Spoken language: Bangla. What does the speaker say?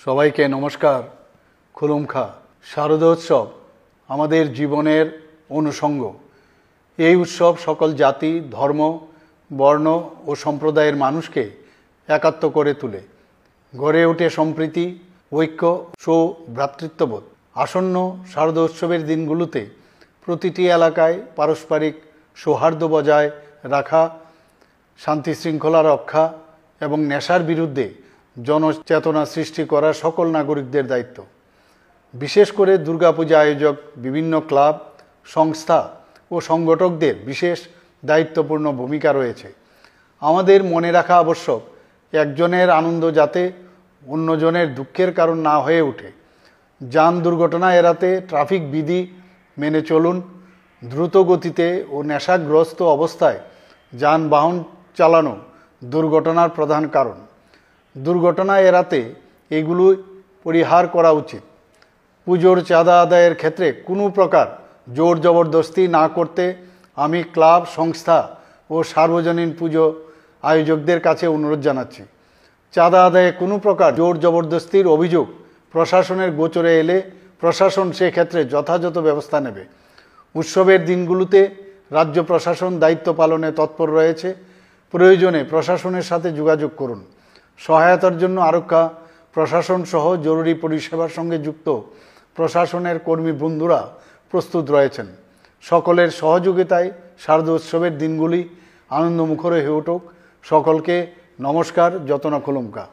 সবাইকে নমস্কার। খুলুমখা। শারদোৎসব আমাদের জীবনের অনুষঙ্গ। এই উৎসব সকল জাতি, ধর্ম, বর্ণ ও সম্প্রদায়ের মানুষকে একাত্ম করে তোলে। গড়ে ওঠে সম্প্রীতি, ঐক্য ও ভ্রাতৃত্ববোধ। আসন্ন শারদোৎসবের দিনগুলোতে প্রতিটি এলাকায় পারস্পরিক সৌহার্দ্য বজায় রাখা, শান্তি শৃঙ্খলা রক্ষা এবং নেশার বিরুদ্ধে জনচেতনা সৃষ্টি করা সকল নাগরিকদের দায়িত্ব। বিশেষ করে দুর্গাপূজা আয়োজক বিভিন্ন ক্লাব, সংস্থা ও সংগঠকদের বিশেষ দায়িত্বপূর্ণ ভূমিকা রয়েছে। আমাদের মনে রাখা আবশ্যক, একজনের আনন্দ যাতে অন্যজনের দুঃখের কারণ না হয়ে ওঠে। যান দুর্ঘটনা এড়াতে ট্রাফিক বিধি মেনে চলুন। দ্রুত গতিতে ও নেশাগ্রস্ত অবস্থায় যানবাহন চালানো দুর্ঘটনার প্রধান কারণ। দুর্ঘটনা এড়াতে এগুলো পরিহার করা উচিত। পুজোর চাঁদা আদায়ের ক্ষেত্রে কোনো প্রকার জোর জবরদস্তি না করতে আমি ক্লাব, সংস্থা ও সার্বজনীন পুজো আয়োজকদের কাছে অনুরোধ জানাচ্ছি। চাঁদা আদায়ে কোনো প্রকার জোর জবরদস্তির অভিযোগ প্রশাসনের গোচরে এলে প্রশাসন সেক্ষেত্রে যথাযথ ব্যবস্থা নেবে। উৎসবের দিনগুলোতে রাজ্য প্রশাসন দায়িত্ব পালনে তৎপর রয়েছে। প্রয়োজনে প্রশাসনের সাথে যোগাযোগ করুন। সহায়তার জন্য আরক্ষা প্রশাসন সহ জরুরি পরিষেবার সঙ্গে যুক্ত প্রশাসনের কর্মী বন্ধুরা প্রস্তুত রয়েছেন। সকলের সহযোগিতায় শারদোৎসবের দিনগুলি আনন্দমুখর হয়ে উঠুক। সকলকে নমস্কার। যতনা খুলুমকা।